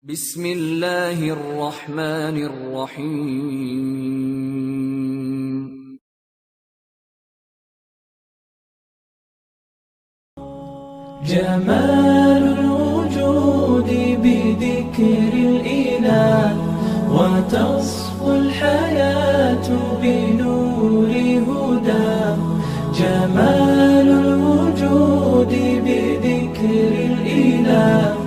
Bismillahirrahmanirrahim. جمال الوجود بذكر الإله وتصفو الحياة بنور هداه جمال الوجود بذكر الإله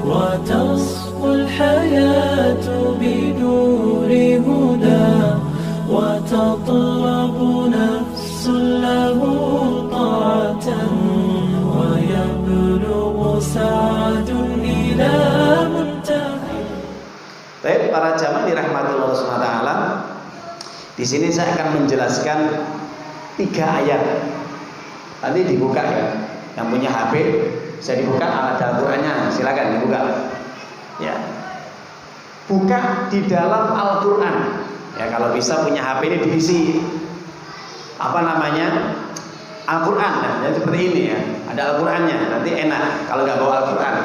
وتصفو الحياة بنور هداه وتطلب نفس له طاعة ويبلغ سعد إلى منتهى. Baik, para jamaah dirahmati Allah SWT. Di sini saya akan menjelaskan 3 ayat. Nanti dibuka ya. Yang punya HP bisa dibuka, ada Al-Qur'annya, silakan dibuka. Ya. Buka di dalam Al-Qur'an. Ya, kalau bisa punya HP ini diisi Al-Qur'an. Nah, jadi seperti ini ya. Ada Al-Qur'annya, nanti enak kalau nggak bawa Al-Qur'an.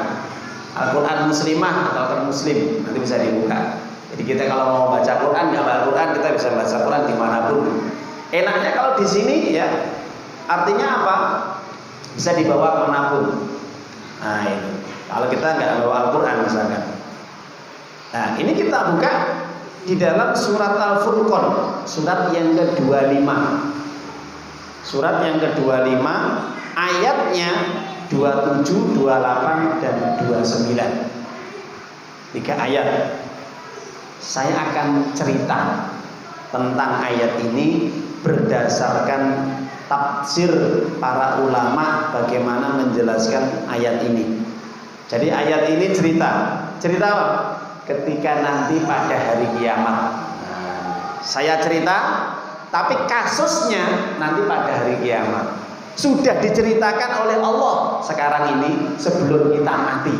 Al-Qur'an muslimah atau Al-Qur'an muslim nanti bisa dibuka. Jadi kita kalau mau baca Quran, nggak baca Al-Qur'an, kita bisa baca Quran dimanapun. Enaknya kalau di sini ya, artinya apa? Bisa dibawa kemanapun. Nah itu. Kalau kita nggak bawa Al-Qur'an misalkan. Nah ini kita buka di dalam surat Al-Furqan, surat yang ke-25. Surat yang ke-25, ayatnya 27, 28 dan 29. 3 ayat. Saya akan cerita tentang ayat ini berdasarkan tafsir para ulama bagaimana menjelaskan ayat ini. Jadi ayat ini cerita apa? Ketika nanti pada hari kiamat. Saya cerita, tapi kasusnya nanti pada hari kiamat. Sudah diceritakan oleh Allah sekarang ini sebelum kita mati.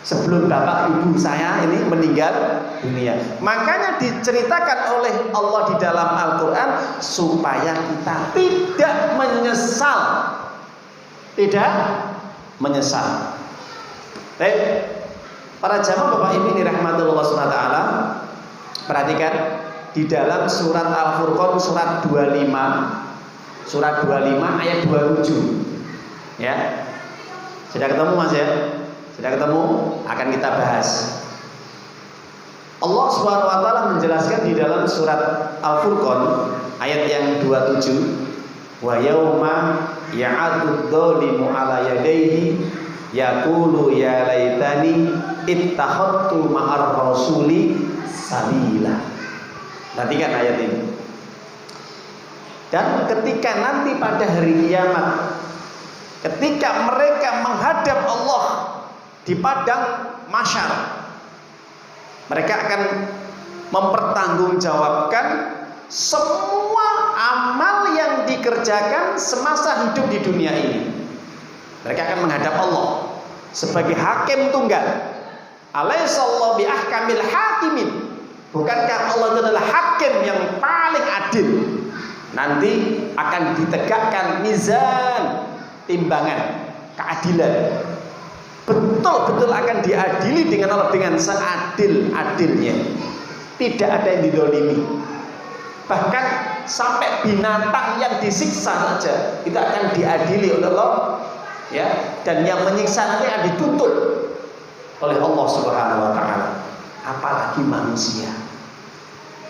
Sebelum bapak ibu saya ini meninggal dunia. Makanya diceritakan oleh Allah di dalam Al-Quran supaya kita tidak menyesal. Tidak menyesal. Baik, para jamaah bapak ibu dirahmatullah SWT, perhatikan di dalam surat Al-Furqan surat 25. Surat 25 ayat 27. Ya. Sudah ketemu Mas ya? Sudah ketemu? Akan kita bahas. Allah Subhanahu wa taala menjelaskan di dalam surat Al-Furqan ayat yang 27, wa yauma ya'adud dzalimu 'ala yadayhi yaqulu ya laitani ittakhadtu ma'ar rasuli sabila. Perhatikan ayat ini. Dan ketika nanti pada hari kiamat, ketika mereka menghadap Allah di padang mahsyar, mereka akan mempertanggungjawabkan semua amal yang dikerjakan semasa hidup di dunia ini. Mereka akan menghadap Allah sebagai hakim tunggal. Alaihissallahu bi ahkamil hakimin. Bukankah Allah itu adalah hakim yang paling adil? Nanti akan ditegakkan mizan, timbangan keadilan. Betul-betul akan diadili dengan Allah dengan seadil-adilnya. Tidak ada yang didolimi. Bahkan sampai binatang yang disiksa saja itu akan diadili oleh Allah, ya. Dan yang menyiksa nanti akan dituntut oleh Allah Subhanahu wa taala. Apalagi manusia.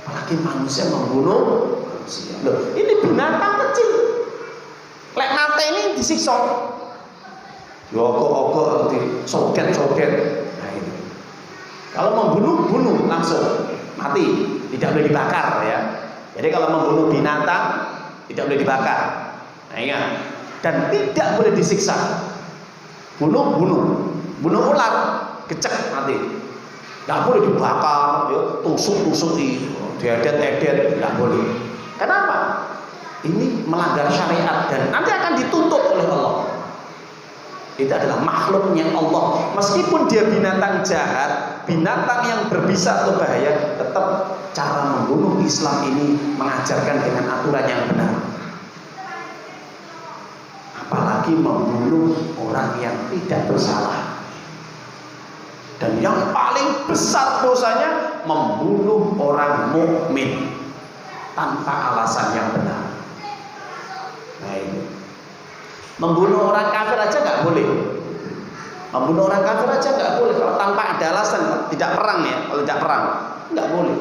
Apalagi manusia membunuh manusia. Loh, ini binatang kecil. Lek mate ini disiksa. Diogok-ogok, soget-soget. Nah itu. Kalau membunuh, bunuh langsung, mati, tidak boleh dibakar ya. Jadi kalau membunuh binatang tidak boleh dibakar. Nah ingat, dan tidak boleh disiksa. Bunuh ular, gecek mati. Tidak boleh dibakar, ya, tusuk-tusuki, diedet-edet, tidak boleh. Kenapa? Ini melanggar syariat dan nanti akan dituntut oleh Allah. Itu adalah makhluknya Allah. Meskipun dia binatang jahat, binatang yang berbisa atau bahaya, tetap cara membunuh Islam ini mengajarkan dengan aturan yang benar. Apalagi membunuh orang yang tidak bersalah. Dan yang paling besar dosanya membunuh orang mukmin tanpa alasan yang benar. Nah ini, membunuh orang kafir aja nggak boleh. Membunuh orang kafir aja nggak boleh kalau tanpa ada alasan. Tidak perang ya, kalau tidak perang nggak boleh.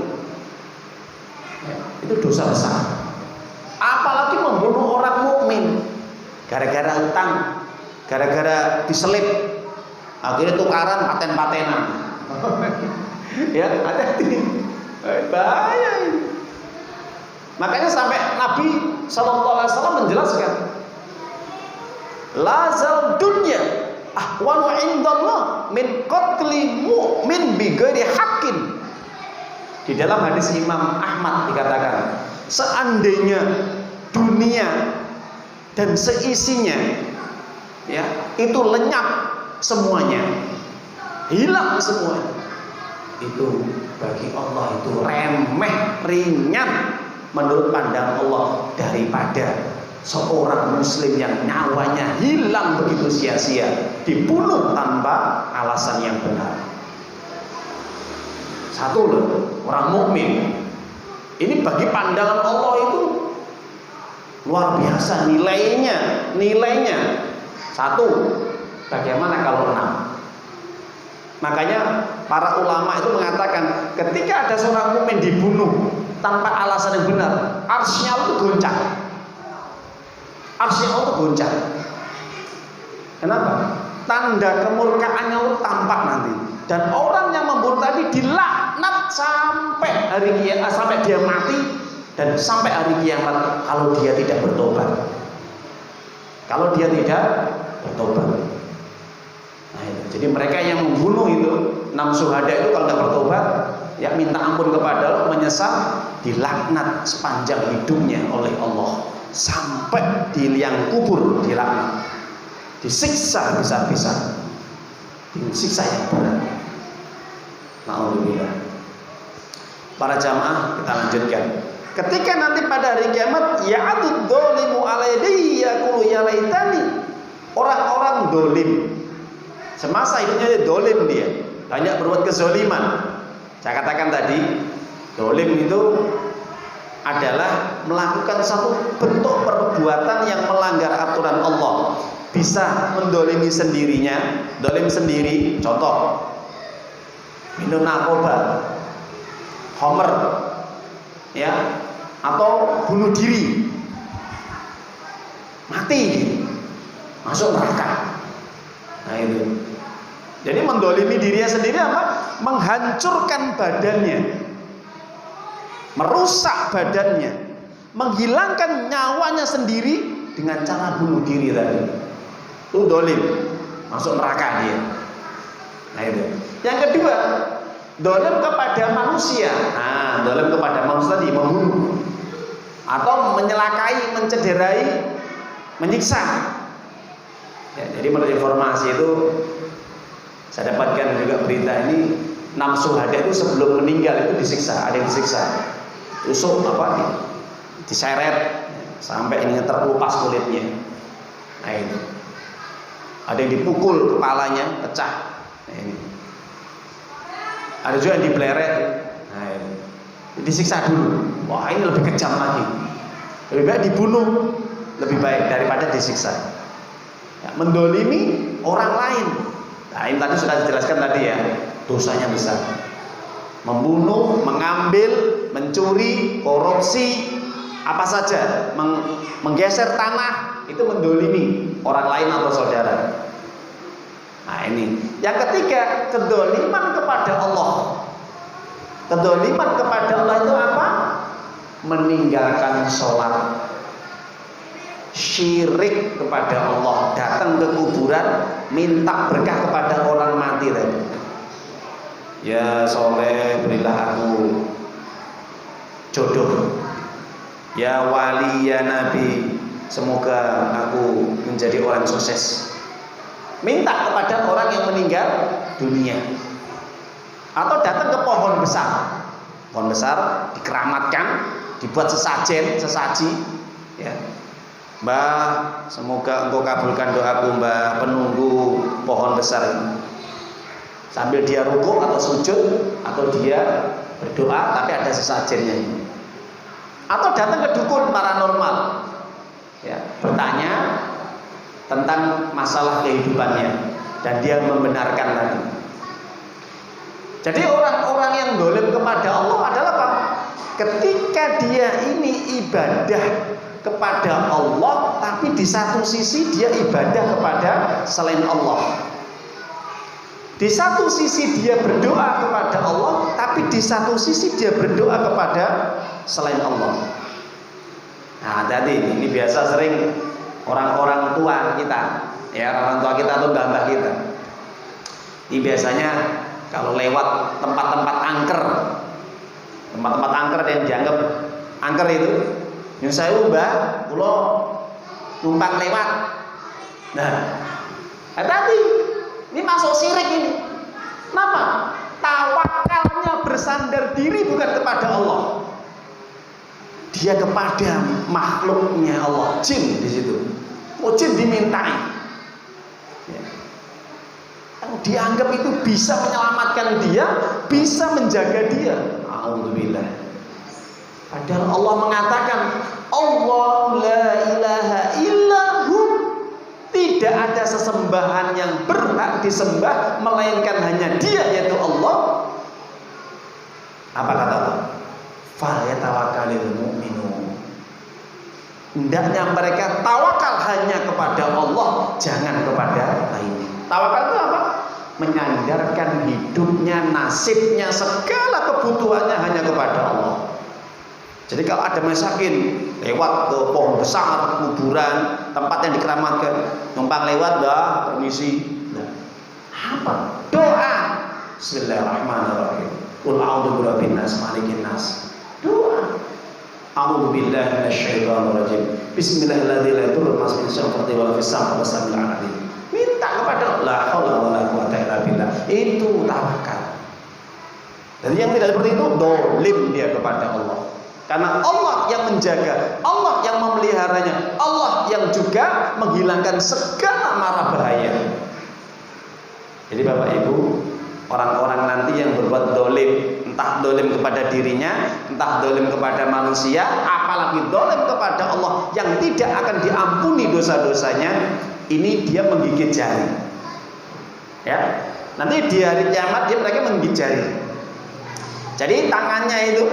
Ya, itu dosa besar. Apalagi membunuh orang mukmin gara-gara utang, gara-gara diselip, akhirnya tukaran paten-patenan. Ya, hati-hati. Bahaya ini. Makanya sampai Nabi SAW menjelaskan, lazal dunya ahwanu indallah min qatli mu'min bi ghairi haqqin. Di dalam hadis Imam Ahmad dikatakan, seandainya dunia dan seisinya ya itu lenyap semuanya, hilang semuanya, itu bagi Allah itu remeh ringan menurut pandangan Allah daripada seorang muslim yang nyawanya hilang begitu sia-sia, dibunuh tanpa alasan yang benar. Satu loh, orang mukmin ini bagi pandangan Allah itu luar biasa nilainya. Satu, bagaimana kalau 6? Makanya para ulama itu mengatakan ketika ada seorang mukmin dibunuh tanpa alasan yang benar, arsy Allah itu goncang. Arsy Allah itu goncang. Kenapa? Tanda kemurkaannya Allah tampak nanti. Dan orang yang membunuh tadi dilaknat sampai hari kiamat, sampai dia mati dan sampai hari kiamat kalau dia tidak bertobat. Kalau dia tidak bertobat. Nah, itu. Jadi mereka yang membunuh itu 6 syuhada itu kalau tidak bertobat, ya minta ampun kepada Allah, menyesal, dilaknat sepanjang hidupnya oleh Allah sampai di liang kubur dilaknat, disiksa bisa-bisa, disiksa yang berat. Alhamdulillah. Para jamaah, kita lanjutkan. Ketika nanti pada hari kiamat, ya'adud dzalimu alayhi yaqulu ya laitani. Orang-orang dolim semasa hidupnya dolim, dia banyak berbuat kezaliman. Saya katakan tadi, dolim itu adalah melakukan satu bentuk perbuatan yang melanggar aturan Allah. Bisa mendolimi sendirinya, dolim sendiri. Contoh, minum narkoba, homer, ya, atau bunuh diri, mati, masuk neraka. Nah itu. Jadi mendolimi dirinya sendiri apa? Menghancurkan badannya, merusak badannya, menghilangkan nyawanya sendiri dengan cara bunuh diri tadi. Itu dolim, masuk neraka dia. Nah itu. Yang kedua, dolim kepada manusia. Nah, dolim kepada manusia tadi, membunuh atau menyelakai, mencederai, menyiksa. Ya, jadi menurut informasi itu saya dapatkan juga berita ini 6 syuhada itu sebelum meninggal itu disiksa, ada yang disiksa, tusuk apa, diseret sampai ini terkelupas kulitnya. Nah itu. Ada yang dipukul kepalanya, pecah. Nah, ini. Ada juga yang dibeleret. Nah, ini. Disiksa dulu. Wah, ini lebih kejam lagi. Lebih baik dibunuh, lebih baik daripada disiksa. Ya, mendolimi orang lain. Nah, ini tadi sudah dijelaskan tadi ya, dosanya besar. Membunuh, mengambil, mencuri, korupsi, apa saja, menggeser tanah, itu mendolimi orang lain atau saudara. Nah ini. Yang ketiga, kedoliman kepada Allah. Kedoliman kepada Allah itu apa? Meninggalkan sholat, syirik kepada Allah, datang ke kuburan, minta berkah kepada orang mati tadi. Ya soleh, berilah aku jodoh. Ya wali, ya nabi, semoga aku menjadi orang sukses. Minta kepada orang yang meninggal dunia. Atau datang ke pohon besar. Pohon besar dikeramatkan, dibuat sesaji, ya. Mbah, semoga engkau kabulkan doaku, Mbah, penunggu pohon besar ini. Sambil dia rukuk atau sujud atau dia berdoa tapi ada sesajennya ini. Atau datang ke dukun paranormal, ya, bertanya tentang masalah kehidupannya dan dia membenarkan tadi. Jadi orang-orang yang dolim kepada Allah adalah apa? Ketika dia ini ibadah kepada Allah, tapi di satu sisi dia ibadah kepada selain Allah. Di satu sisi dia berdoa kepada Allah, tapi di satu sisi dia berdoa kepada selain Allah. Nah, tadi ini biasa sering orang-orang tua kita, ya, orang tua kita atau mbah-mbah kita. Ini biasanya kalau lewat tempat-tempat angker, tempat-tempat angker yang dianggap angker itu, yang saya ubah, pulau numpang lewat. Nah, tadi ini masuk syirik ini. Kenapa? Tawakalnya bersandar diri bukan kepada Allah. Dia kepada makhluknya Allah, jin di situ. Oh, jin dimintai. Ya. Dianggap itu bisa menyelamatkan dia, bisa menjaga dia. Alhamdulillah. Padahal Allah mengatakan, Allah la ilaha illahu. Tidak ada sesembahan yang berhak disembah melainkan hanya Dia, yaitu Allah. Apa kata Allah? Falyatawakkalul mu'minun. Hendaknya mereka tawakal hanya kepada Allah, jangan kepada lainnya. Tawakal itu apa? Menyandarkan hidupnya, nasibnya, segala kebutuhannya hanya kepada Allah. Jadi kalau ada masakin lewat ke pohon besar, kuburan, tempat yang dikeramatkan, numpang lewat, dah permisi. Nah, apa? Doa. Bismillahirrahmanirrahim. Qul a'udzu birabbin nas, malikin nas. Doa. A'udzu billahi minasyaitonir rajim. Bismillahirrahmanirrahim. La yadurru ma ismihi wa fis samawati was alim. Minta kepada Allah, la haula wala quwwata illa billah. Itu tawakal. Dan yang tidak seperti itu dolim dia kepada Allah. Karena Allah yang menjaga, Allah yang memeliharanya, Allah yang juga menghilangkan segala mara bahaya. Jadi Bapak Ibu, orang-orang nanti yang berbuat dolim, entah dolim kepada dirinya, entah dolim kepada manusia, apalagi dolim kepada Allah yang tidak akan diampuni dosa-dosanya, ini dia menggigit jari. Ya, nanti di hari kiamat mereka menggigit jari. Jadi tangannya itu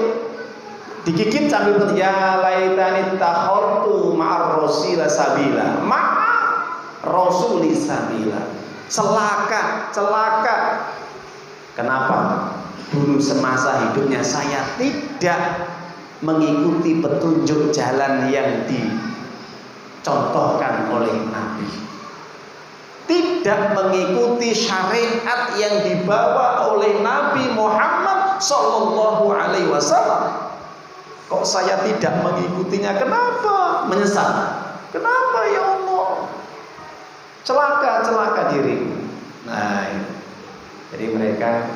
digigit sambil ya laitani takhortu ma'ar rasila sabila rasuli sabila. Celaka. Kenapa? Dulu semasa hidupnya saya tidak mengikuti petunjuk jalan yang dicontohkan oleh Nabi, tidak mengikuti syariat yang dibawa oleh Nabi Muhammad Sallallahu Alaihi Wasallam. Kok saya tidak mengikutinya? Kenapa? Menyesal. Kenapa ya Allah? Celaka diri. Nah, jadi mereka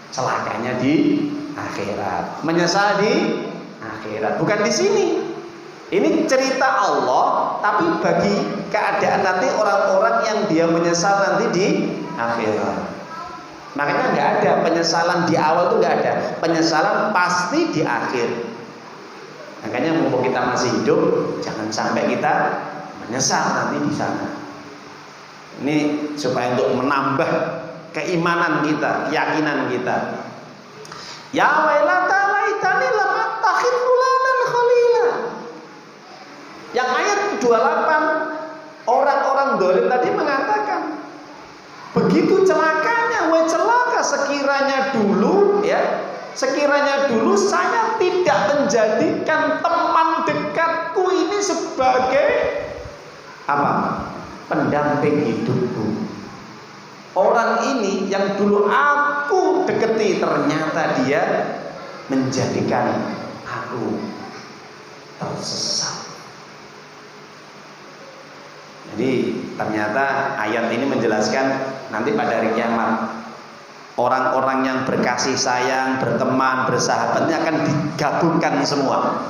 celakanya di akhirat, menyesal di akhirat, bukan di sini. Ini cerita Allah, tapi bagi keadaan nanti orang-orang yang dia menyesal nanti di akhirat. Makanya nggak ada penyesalan di awal tuh nggak ada. Penyesalan pasti di akhir. Makanya mumpung kita masih hidup, jangan sampai kita menyesal nanti di sana. Ini supaya untuk menambah keimanan kita, keyakinan kita. Ya wailata laitani lam attakhid fulanan khalila. Yang ayat 28, orang-orang dolim tadi mengatakan, begitu celakanya, wah celaka sekiranya dulu ya. Sekiranya dulu saya tidak menjadikan teman dekatku ini sebagai apa? Pendamping hidupku. Orang ini yang dulu aku deketi ternyata dia menjadikan aku tersesat. Jadi ternyata ayat ini menjelaskan nanti pada hari kiamat orang-orang yang berkasih sayang, berteman, bersahabatnya akan digabungkan semua.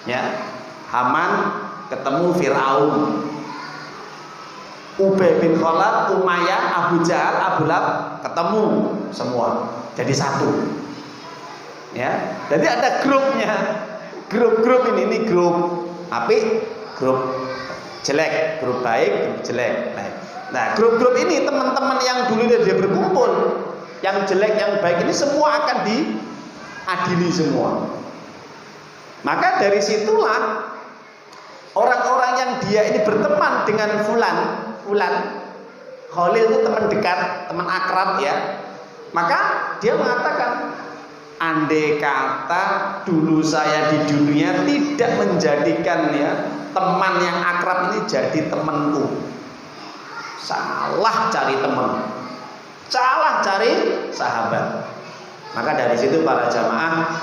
Ya, Haman ketemu Firaun. Ubay bin Khalaf, Umayyah, Abu Jahal, Abu Lahab ketemu semua jadi satu. Ya, jadi ada grupnya. Grup-grup ini grup apik, grup jelek, grup baik, grup jelek. Nah, grup-grup ini teman-teman yang dulu dia berkumpul, yang jelek, yang baik ini semua akan diadili semua. Maka dari situlah orang-orang yang dia ini berteman dengan Fulan, Khalil itu teman dekat, teman akrab ya. Maka dia mengatakan, andai kata dulu saya di dunia tidak menjadikan ya teman yang akrab ini jadi temanku. Salah cari teman, salah cari sahabat. Maka dari situ para jamaah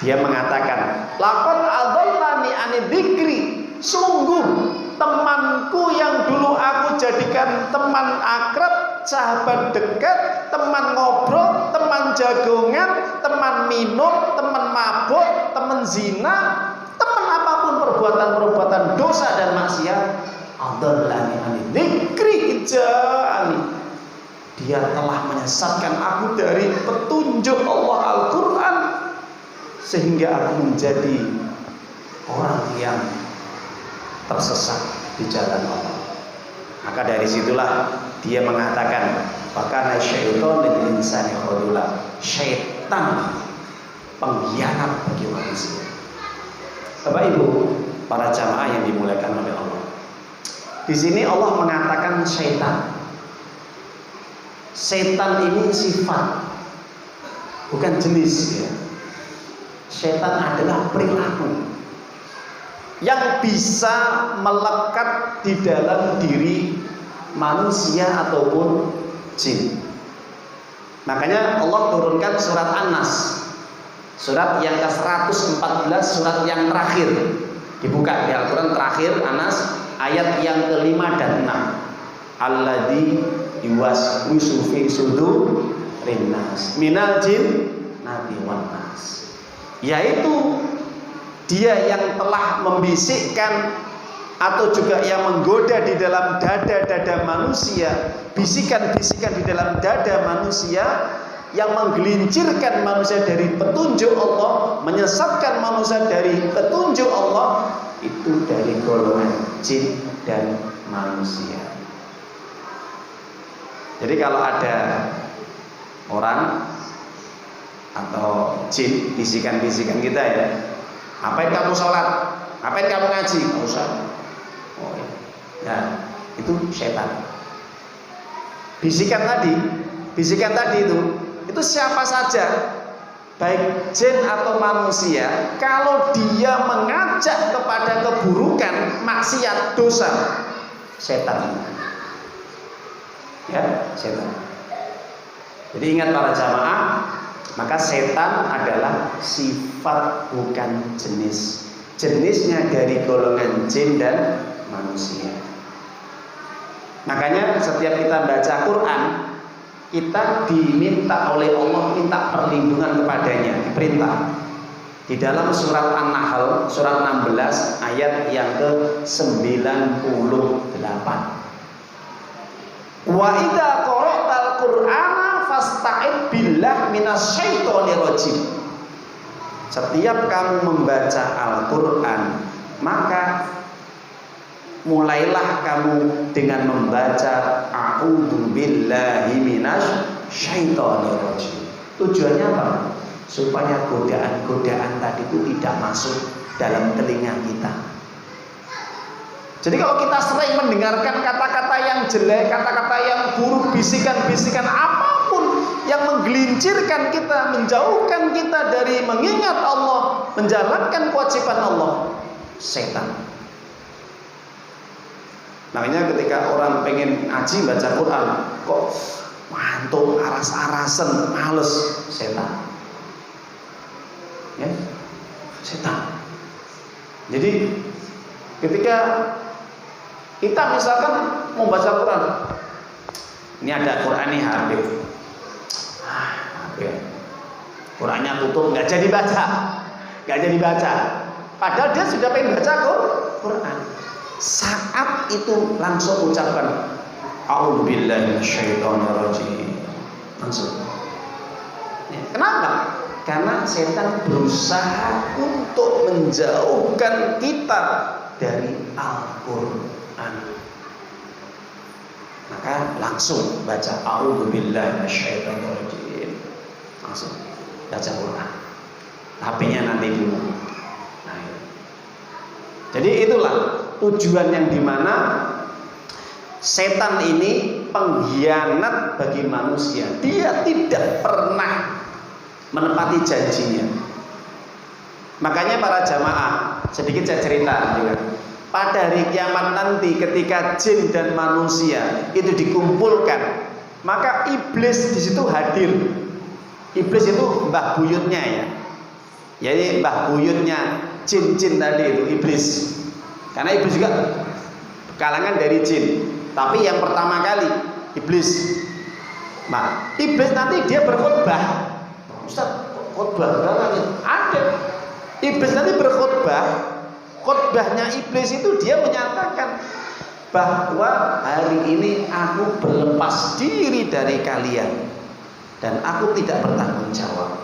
dia mengatakan, laqad adallani ani dzikri, sungguh temanku yang dulu aku jadikan teman akrab, sahabat dekat, teman ngobrol, teman jagongan, teman minum, teman mabuk, teman zina, teman apapun perbuatan-perbuatan dosa dan maksiat, adallani ani dzikri ija'ani, dia telah menyesatkan aku dari petunjuk Allah Al-Quran sehingga aku menjadi orang yang tersesat di jalan Allah. Maka dari situlah dia mengatakan, bahkan syaitan lil insani khadula, syaitan pengkhianat bagi manusia. Bapak Ibu, para jamaah yang dimuliakan oleh Allah. Di sini Allah mengatakan syaitan. Setan ini sifat, bukan jenis ya. Setan adalah perilaku yang bisa melekat di dalam diri manusia ataupun jin. Makanya Allah turunkan surat An-Nas, surat yang ke-114, surat yang terakhir. Dibuka di Al-Quran terakhir An-Nas ayat yang ke-5 dan 6. Alladzi yuwaswisu fi sudurin nas minal jinnati wan nas, yaitu dia yang telah membisikkan atau juga yang menggoda di dalam dada-dada manusia, bisikan-bisikan di dalam dada manusia yang menggelincirkan manusia dari petunjuk Allah, menyesatkan manusia dari petunjuk Allah, itu dari golongan jin dan manusia. Jadi kalau ada orang atau jin bisikan-bisikan kita ya, ngapain kamu sholat, ngapain kamu ngaji, nggak usah. Oh ya, nah, itu setan. Bisikan tadi itu siapa saja, baik jin atau manusia, kalau dia mengajak kepada keburukan, maksiat, dosa, setan. Ya, setan. Jadi ingat para jamaah, maka setan adalah sifat bukan jenis. Jenisnya dari golongan jin dan manusia. Makanya setiap kita baca Quran, kita diminta oleh Allah minta perlindungan kepadanya, diperintah. Di dalam surat An-Nahl surat 16 ayat yang ke-98. Wa idza qara'tal Qur'ana fasta'id billah minasyaitonir rajim. Setiap kamu membaca Al-Qur'an, maka mulailah kamu dengan membaca a'udzu billahi minasyaitonir rajim. Tujuannya apa? Supaya godaan-godaan tadi itu tidak masuk dalam telinga kita. Jadi kalau kita sering mendengarkan kata-kata yang jelek, kata-kata yang buruk, bisikan-bisikan apapun yang menggelincirkan kita, menjauhkan kita dari mengingat Allah, menjalankan kewajiban Allah, setan. Makanya ketika orang pengen ngaji baca Quran, kok mantuk, aras-arasan, males, setan. Ya, setan. Jadi ketika kita misalkan mau baca Quran, ini ada Quran nih HP, Qurannya tutup, nggak jadi baca, padahal dia sudah pengen baca Quran. Saat itu langsung ucapkan A'udzubillahi minasyaitonirrajim. Langsung. Kenapa? Karena setan berusaha untuk menjauhkan kita dari Al-Quran. Maka langsung baca A'udzubillahi minasyaitonirrajim. Langsung baca Quran. HP-nya nanti dulu. Nah, jadi itulah tujuan yang dimana setan ini pengkhianat bagi manusia. Dia tidak pernah menepati janjinya. Makanya para jamaah, sedikit saya cerita juga. Pada hari kiamat nanti ketika jin dan manusia itu dikumpulkan, maka iblis di situ hadir. Iblis itu mbah buyutnya ya. Jadi mbah buyutnya jin-jin tadi itu iblis. Karena iblis juga kalangan dari jin. Tapi yang pertama kali iblis. Nah, iblis nanti dia berkhutbah. Ustaz, khutbah ada. Iblis nanti berkhutbah. Khutbahnya iblis itu dia menyatakan bahwa hari ini aku berlepas diri dari kalian dan aku tidak bertanggung jawab.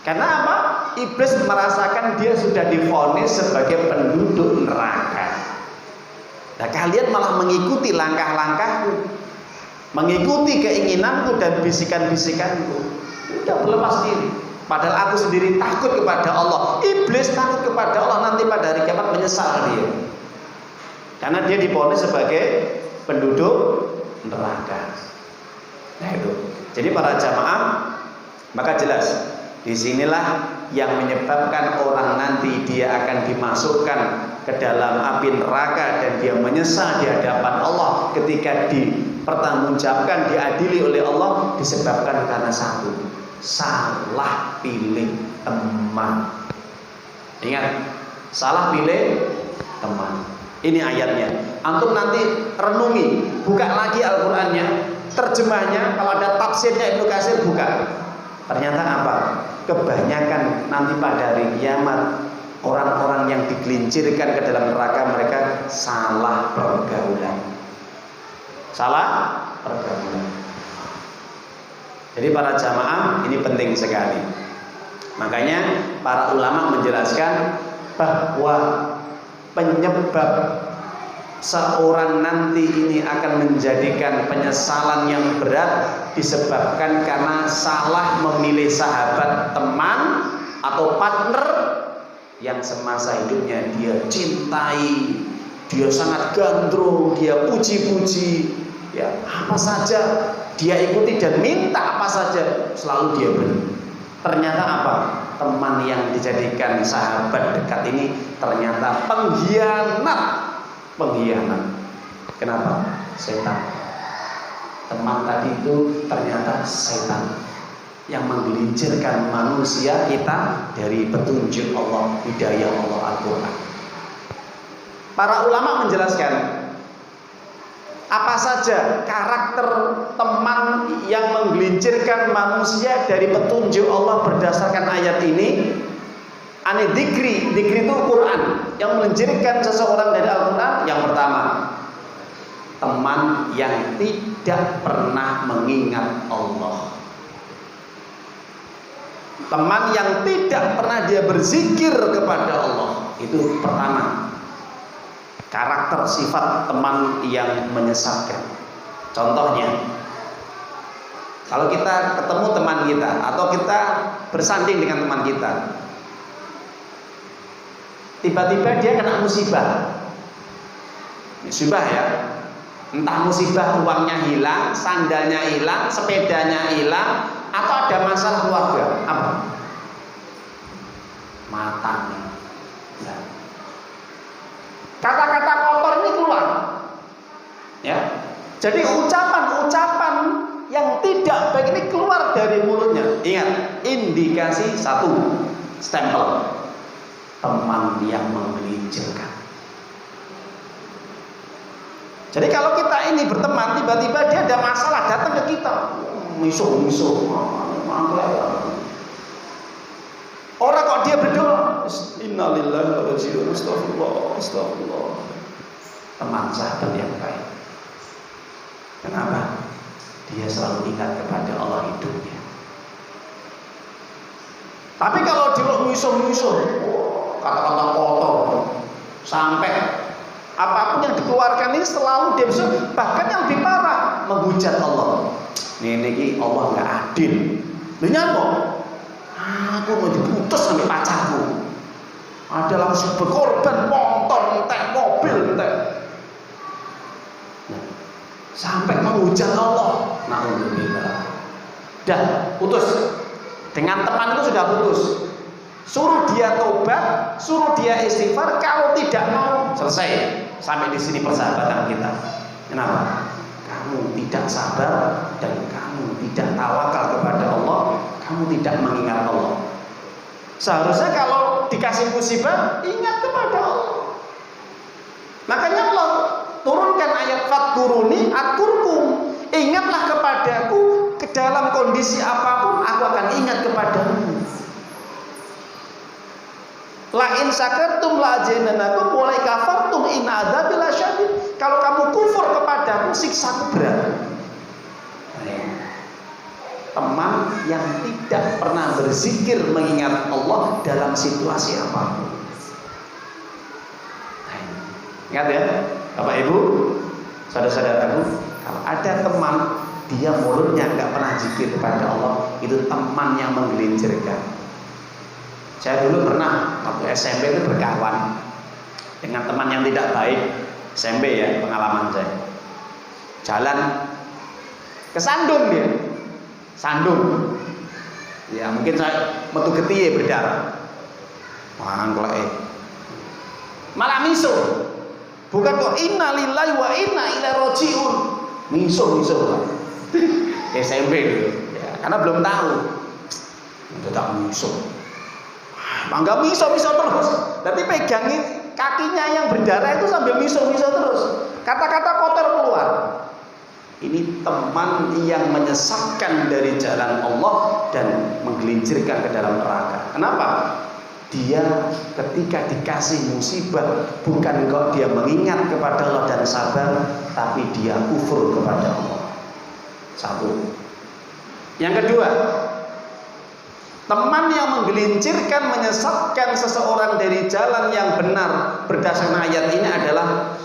Karena apa? Iblis merasakan dia sudah divonis sebagai penduduk neraka. Nah, kalian malah mengikuti langkah-langkahku, mengikuti keinginanku dan bisikan-bisikanku. Udah berlepas diri. Padahal aku sendiri takut kepada Allah. Iblis takut kepada Allah, nanti pada hari kiamat menyesal dia. Karena dia divonis sebagai penduduk neraka. Nah itu. Jadi para jamaah, maka jelas disinilah yang menyebabkan orang nanti dia akan dimasukkan ke dalam api neraka dan dia menyesal di hadapan Allah ketika dipertanggungjawabkan, diadili oleh Allah, disebabkan karena satu, salah pilih teman. Ingat, salah pilih teman. Ini ayatnya. Antum nanti renungi, buka lagi Al-Qur'annya, terjemahnya. Kalau ada tafsirnya Ibnu Katsir buka. Ternyata apa? Kebanyakan nanti pada hari kiamat orang-orang yang digelincirkan ke dalam neraka mereka salah pergaulan. Salah pergaulan. Jadi para jamaah ini penting sekali. Makanya para ulama menjelaskan bahwa penyebab seorang nanti ini akan menjadikan penyesalan yang berat disebabkan karena salah memilih sahabat, teman atau partner yang semasa hidupnya dia cintai, dia sangat gandrung, dia puji-puji, ya apa saja dia ikuti dan minta apa saja selalu dia beri. Ternyata apa? Teman yang dijadikan sahabat dekat ini ternyata pengkhianat. Kenapa? Setan. Teman tadi itu ternyata setan yang menggelincirkan manusia kita dari petunjuk Allah, hidayah Allah Al-Quran. Para ulama menjelaskan apa saja karakter teman yang menggelincirkan manusia dari petunjuk Allah berdasarkan ayat ini. Dzikri itu Quran. Yang menggelincirkan seseorang dari Al-Quran, yang pertama, teman yang tidak pernah mengingat Allah. Teman yang tidak pernah dia berzikir kepada Allah. Itu pertama. Karakter sifat teman yang menyesatkan. Contohnya, kalau kita ketemu teman kita atau kita bersanding dengan teman kita, tiba-tiba dia kena musibah. Musibah ya. Entah musibah uangnya hilang, sandalnya hilang, sepedanya hilang, atau ada masalah keluarga. Apa? Matanya. Ya. Kata-kata kotor ini keluar. Ya. Jadi ucapan-ucapan yang tidak baik ini keluar dari mulutnya. Ingat, indikasi satu, stempel. Teman yang menggelincirkan. Jadi kalau kita ini berteman, tiba-tiba dia ada masalah datang ke kita, misuh. Orang kok dia berdoa, innalillahi wa inna ilaihi raji'un, astagfirullah. teman sahabat yang baik. Kenapa? Dia selalu ingat kepada Allah hidupnya. Tapi kalau dia musuh-musuh, kata-kata kotor, sampai apapun yang dikeluarkan ini selalu dia bisa, bahkan yang lebih parah, menghujat Allah. Ini Allah nggak adil. Nyapa? Aku mau diputus sampai pacarku. Ada langsung berkorban motor, entek mobil, entek. Nah, sampai menghujat Allah. Alhamdulillah. Dah putus. Dengan teman itu sudah putus. Suruh dia tobat, suruh dia istighfar. Kalau tidak mau, selesai. Sampai di sini persahabatan kita. Kenapa? Kamu tidak sabar dan kamu tidak tawakal kepada Allah. Kamu tidak mengingat Allah. Seharusnya kalau dikasih musibah, ingat kepada Allah. Makanya Allah turunkan ayat fadkuruni adkurkum. Ingatlah kepadaku ke dalam kondisi apapun, aku akan ingat kepadamu. La in syakartum la azidannakum wa la kafartum in adzabi lasyadid. Kalau kamu kufur kepadaku, siksaku berat. Teman yang tidak pernah berzikir mengingat Allah dalam situasi apapun. Ingat ya, Bapak Ibu, saudara-saudaraku, kalau ada teman dia mulutnya nggak pernah zikir kepada Allah, itu teman yang menggelincirkan. Saya dulu pernah waktu SMP itu berkawan dengan teman yang tidak baik. SMP ya, pengalaman saya. Jalan ke Sandung dia. Sandung. Ya mungkin saya metu getiye berdarah. Mangklek. Malah miso. Bukan kok inna lillahi wa inna ilaihi rajiun. Miso. SMP gitu. Ya, karena belum tahu. Tetap miso. Mangga miso terus. Berarti pegangin kakinya yang berdarah itu sambil miso terus. Kata-kata kotor keluar. Ini teman yang menyesatkan dari jalan Allah dan menggelincirkan ke dalam neraka. Kenapa? Dia ketika dikasih musibah, bukan kok dia mengingat kepada Allah dan sabar, tapi dia kufur kepada Allah. Satu. Yang kedua, teman yang menggelincirkan, menyesatkan seseorang dari jalan yang benar berdasarkan ayat ini adalah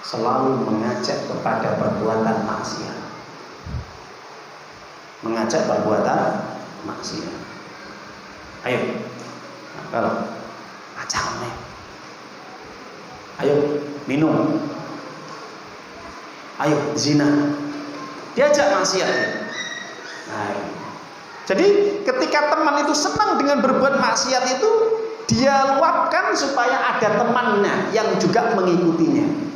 selalu mengajak kepada perbuatan maksiat. Mengajak perbuatan maksiat. Ayo. Nah, kalau acame. Ayo minum. Ayo zina. Diajak maksiat. Nah, jadi ketika teman itu senang dengan berbuat maksiat itu, dia luapkan supaya ada temannya yang juga mengikutinya.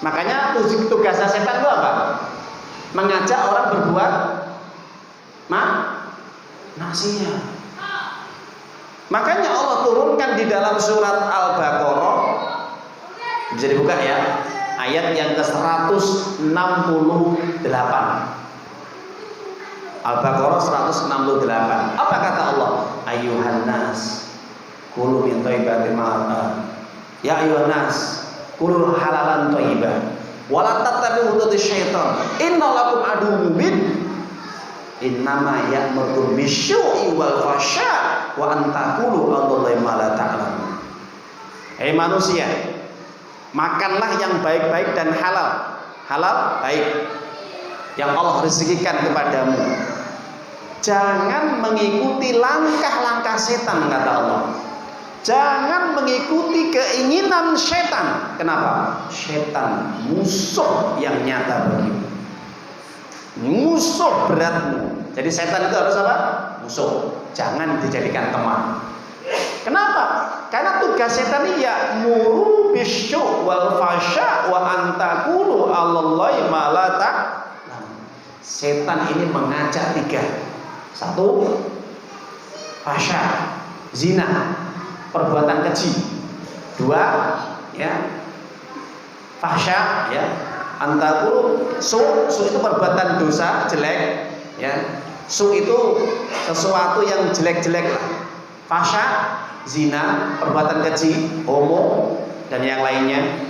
Makanya tugasnya setan itu apa? Mengajak orang berbuat maksiat. Makanya Allah turunkan di dalam surat Al-Baqarah, bisa dibuka ya, ayat yang ke-168. Al-Baqarah 168. Apa kata Allah? Ayuhan nas, kulu min thayyibati ma. Ya ayuhan nas, kulu halalan thayyiban. Wala tattabi'u khutuwatish syaitan. Innalakum aduwwun mubin. Innama ya'muru bisyu'i wal fahsya' wa an taqulu 'alallahi ma la ta'lamun. Hei manusia, makanlah yang baik-baik dan halal. Halal baik yang Allah rezekikan kepadamu. Jangan mengikuti langkah-langkah setan, kata Allah. Jangan mengikuti keinginan setan. Kenapa? Setan musuh yang nyata bagimu, musuh beratmu. Jadi setan itu harus apa? Musuh. Jangan dijadikan teman. Kenapa? Karena tugas setan ini ya muru bisyu wal fasya wa antakulu 'alallahi ma la ta'lamun. Setan ini mengajak tiga. Satu, fasya, zina, perbuatan keji. Dua, ya, fahsya, ya, antakul, su itu perbuatan dosa jelek, ya. Su itu sesuatu yang jelek-jelek lah. Fahsya, zina, perbuatan keji, homo, dan yang lainnya.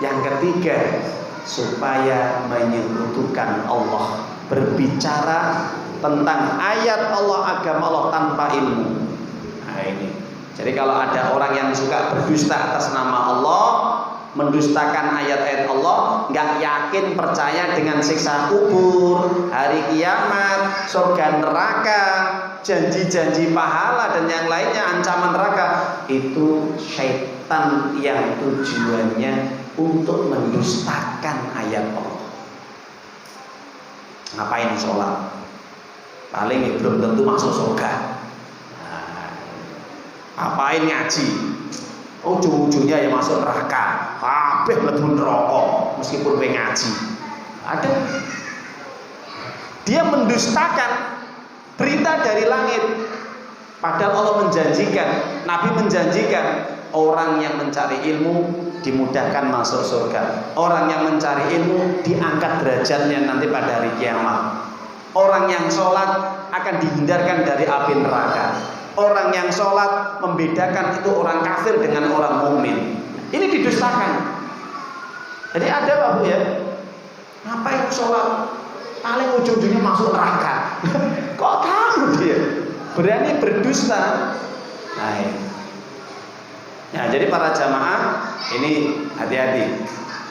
Yang ketiga, supaya menyekutukan Allah, berbicara tentang ayat Allah, agama Allah tanpa ilmu. Nah ini. Jadi kalau ada orang yang suka berdusta atas nama Allah, mendustakan ayat-ayat Allah, nggak yakin percaya dengan siksa kubur, hari kiamat, surga neraka, janji-janji pahala dan yang lainnya, ancaman neraka, itu syaitan yang tujuannya untuk mendustakan ayat Allah. Ngapain sholat? Paling belum tentu masuk surga. Ngapain ngaji? Ujung-ujungnya ya masuk neraka. Kabeh mlebu neraka meskipun kowe ngaji. Ada. Dia mendustakan berita dari langit. Padahal Allah menjanjikan, Nabi menjanjikan, orang yang mencari ilmu dimudahkan masuk surga. Orang yang mencari ilmu diangkat derajatnya nanti pada hari kiamat. Orang yang sholat akan dihindarkan dari api neraka. Orang yang sholat membedakan itu orang kafir dengan orang mukmin. Ini didustakan. Jadi ada Pak Bu ya, ngapain sholat? Paling ujung-ujungnya masuk neraka. Kok tahu dia? Berani berdusta. Nah ini. Ya, jadi para jamaah ini hati-hati.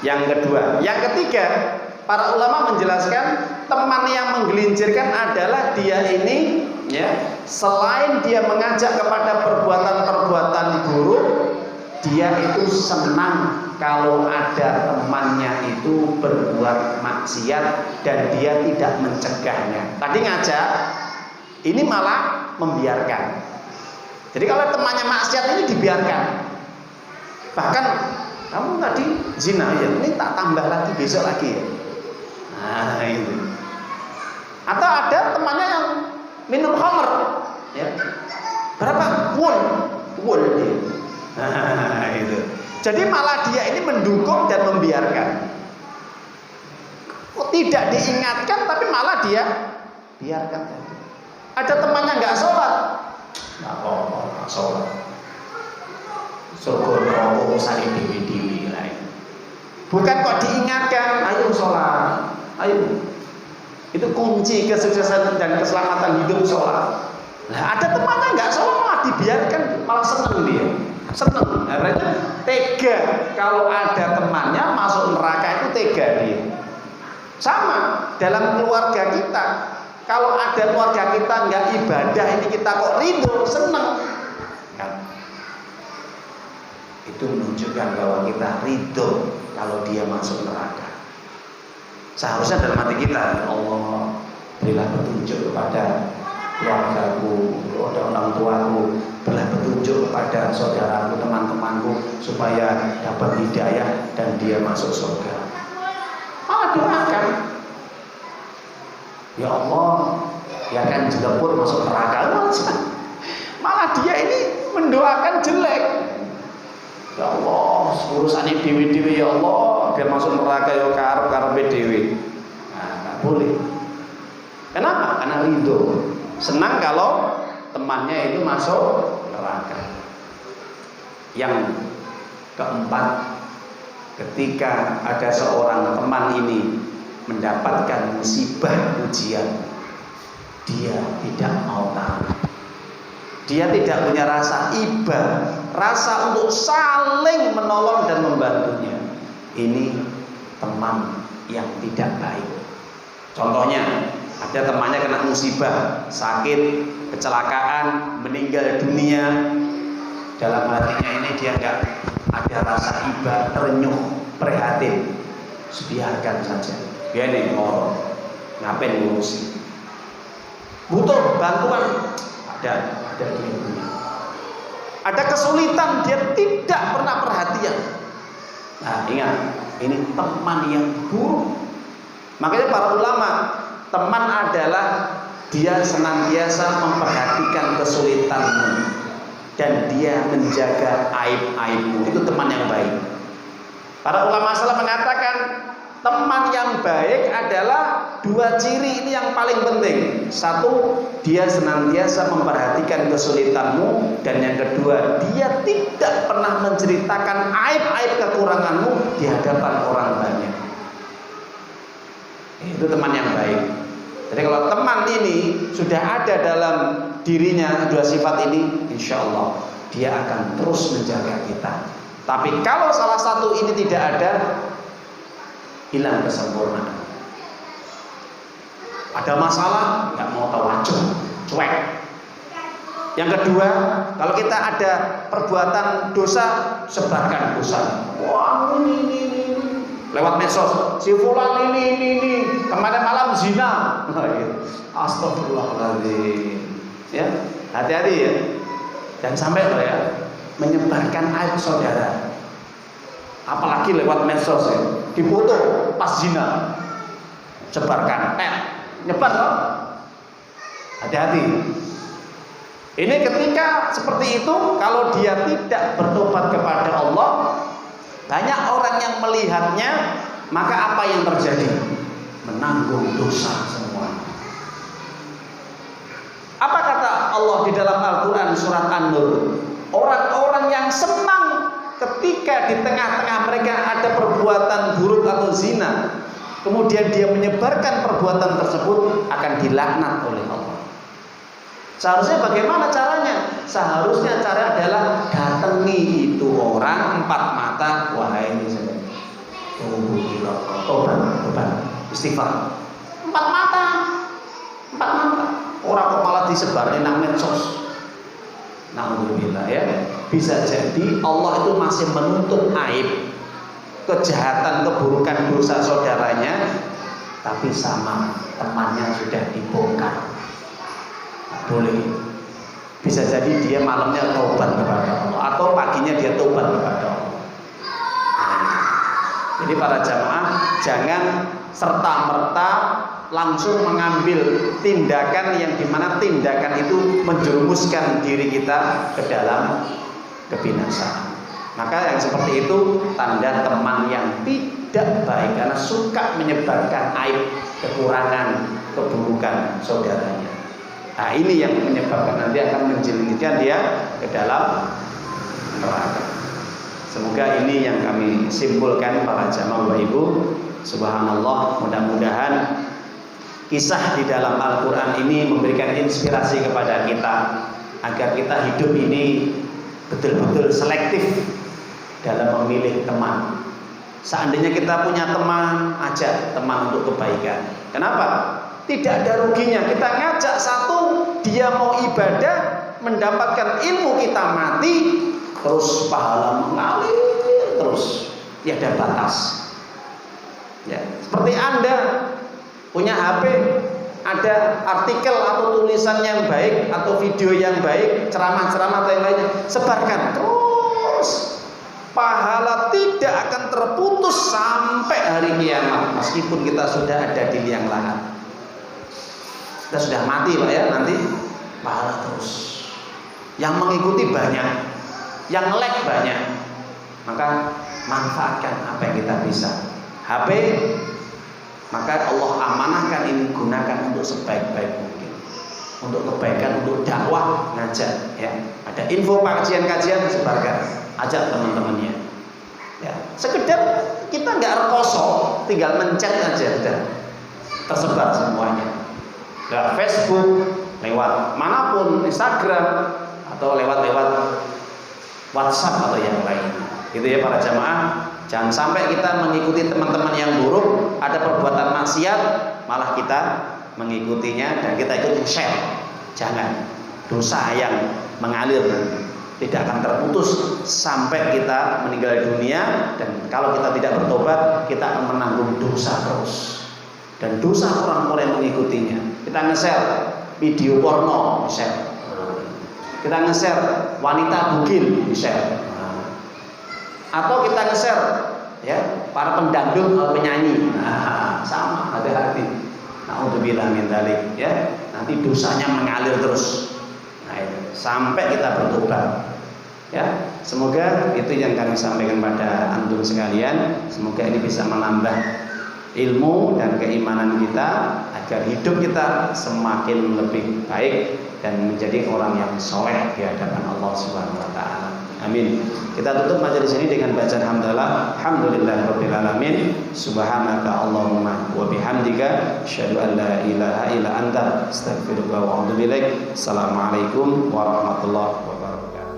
Yang kedua, yang ketiga, para ulama menjelaskan teman yang menggelincirkan adalah dia ini, ya, selain dia mengajak kepada perbuatan-perbuatan buruk, dia itu senang kalau ada temannya itu berbuat maksiat dan dia tidak mencegahnya. Tadi ngajak, ini malah membiarkan. Jadi kalau temannya maksiat ini dibiarkan. Bahkan kamu tadi zina ya, ini tak tambah lagi besok lagi ya. Nah itu. Atau ada temannya yang minum khamr, ya. Berapa? Won dia. Nah itu. Jadi malah dia ini mendukung dan membiarkan. Tidak diingatkan tapi malah dia biarkan. Ada temannya nggak sholat, nggak apa-apa, nggak sholat. Surga neraka usane dewi-dewi lain. Bukan kok diingatkan, ayo sholat, ayo. Itu kunci kesuksesan dan keselamatan hidup sholat. Nah, ada temannya nggak sholat malah dibiarkan, malah seneng dia, seneng. Nah, berarti tega kalau ada temannya masuk neraka itu tega dia. Sama dalam keluarga kita. Kalau ada keluarga kita nggak ibadah, ini kita kok ridho, seneng, kan? Itu menunjukkan bahwa kita ridho kalau dia masuk neraka. Seharusnya dalam hati kita, ya Allah, berilah petunjuk kepada keluargaku, kepada orang tuaku, berilah petunjuk kepada saudaraku, teman-temanku, supaya dapat hidayah dan dia masuk surga. Malah doakan. Ya Allah, biarkan Jilapur masuk neraka. Malah dia ini mendoakan jelek. Ya Allah, urusannya dewi-dewi, ya Allah, biar masuk neraka ya karep dewi. Nah, nggak boleh. Kenapa? Karena ridho. Senang kalau temannya itu masuk neraka. Yang keempat, ketika ada seorang teman ini mendapatkan musibah ujian, dia tidak mau tahu. Dia tidak punya rasa iba, rasa untuk saling menolong dan membantunya. Ini teman yang tidak baik. Contohnya, ada temannya kena musibah, sakit, kecelakaan, meninggal dunia. Dalam hatinya ini dia nggak ada rasa iba, terenyuh, prihatin. Biarkan saja. Dia ini ngorok, ngapain ngurusi? Butuh bantuan, ada dia punya. Ada kesulitan, dia tidak pernah perhatian. Nah ingat, ini teman yang buruk. Makanya para ulama, teman adalah dia senantiasa memperhatikan kesulitanmu dan dia menjaga aib-aibmu. Itu teman yang baik. Para ulama salah mengatakan, teman yang baik adalah dua ciri ini yang paling penting. Satu, dia senantiasa memperhatikan kesulitanmu, dan yang kedua, dia tidak pernah menceritakan aib-aib kekuranganmu di hadapan orang banyak. Itu teman yang baik. Jadi kalau teman ini sudah ada dalam dirinya dua sifat ini, insya Allah dia akan terus menjaga kita. Tapi kalau salah satu ini tidak ada, hilang kesempurnaan. Ada masalah, nggak mau tawajuh, cuek. Yang kedua, kalau kita ada perbuatan dosa, sebarkan dosa. Wah, ini. Lewat medsos, si fulan ini. Kemarin malam zina. Astagfirullahaladzim. Ya, hati-hati ya. Dan sampai loh ya, menyebarkan aib saudara. Apalagi lewat medsos ya. Difoto pas zina, sebarkan, nyebar loh. Hati-hati. Ini ketika seperti itu, kalau dia tidak bertobat kepada Allah, banyak orang yang melihatnya, maka apa yang terjadi? Menanggung dosa semua. Apa kata Allah di dalam Al-Quran surat An-Nur? Orang-orang yang senang ketika di tengah-tengah mereka ada perbuatan buruk atau zina, kemudian dia menyebarkan perbuatan tersebut, akan dilaknat oleh Allah. Seharusnya bagaimana caranya? Seharusnya cara adalah datangi itu orang empat mata. Wahai ini saya tobat, istighfar. Empat mata. Orang kok malah disebarin nang medsos. Alhamdulillah ya. Bisa jadi Allah itu masih menutup aib, kejahatan, keburukan, dosa saudaranya, tapi sama temannya sudah dibongkar. Boleh. Bisa jadi dia malamnya taubat kepada Allah, atau paginya dia taubat kepada Allah. Jadi para jamaah jangan serta-merta langsung mengambil tindakan yang dimana tindakan itu menjerumuskan diri kita ke dalam kebinasaan. Maka yang seperti itu tanda teman yang tidak baik, karena suka menyebarkan aib, kekurangan, keburukan saudaranya. Nah, ini yang menyebabkan nanti akan menjerumuskan dia ke dalam neraka. Semoga ini yang kami simpulkan para jamaah Bapak Ibu. Subhanallah, mudah-mudahan kisah di dalam Al-Quran ini memberikan inspirasi kepada kita, agar kita hidup ini betul-betul selektif dalam memilih teman. Seandainya kita punya teman, ajak teman untuk kebaikan. Kenapa? Tidak ada ruginya kita ngajak satu, dia mau ibadah, mendapatkan ilmu, kita mati, terus pahala mengalir terus, tiada batas. Ya, seperti Anda punya HP, ada artikel atau tulisan yang baik atau video yang baik, ceramah-ceramah atau yang lainnya, sebarkan terus. Pahala tidak akan terputus sampai hari kiamat, meskipun kita sudah ada di liang lahat. Kita sudah mati Pak ya, nanti pahala terus. Yang mengikuti banyak, yang like banyak. Maka manfaatkan apa yang kita bisa. HP, maka Allah amanahkan ini, gunakan untuk sebaik-baik mungkin, untuk kebaikan, untuk dakwah, ngajak ya. Ada info kajian-kajian, sebarkan, ajak teman-temannya ya. Sekedar kita nggak rekoso, tinggal mencet aja udah tersebar semuanya. Lewat Facebook, lewat manapun, Instagram, atau lewat WhatsApp atau yang lain. Gitu ya para jamaah. Jangan sampai kita mengikuti teman-teman yang buruk, ada perbuatan maksiat, malah kita mengikutinya dan kita ikut share. Jangan. Dosa yang mengalir tidak akan terputus sampai kita meninggal dunia, dan kalau kita tidak bertobat, kita akan menanggung dosa terus. Dan dosa orang-orang yang mengikutinya. Kita nge-share video porno, share. Kita nge-share wanita bugil, share. Atau kita nge-share ya para pendangdut atau penyanyi. Nah, sama, hati-hati. Na'udzubillah min dzalik ya. Nanti dosanya mengalir terus. Nah, itu. Sampai kita bertobat. Ya, semoga itu yang kami sampaikan pada antum sekalian. Semoga ini bisa menambah ilmu dan keimanan kita, agar hidup kita semakin lebih baik dan menjadi orang yang soleh di hadapan Allah Subhanahu wa taala. Amin. Kita tutup majelis ini dengan bacaan hamdalah. Alhamdulillahirabbil alamin. Subhanaka Allahumma wa bihamdika asyhadu an la ilaha illa anta astaghfiruka wa atubu ilaik. Assalamualaikum warahmatullahi wabarakatuh.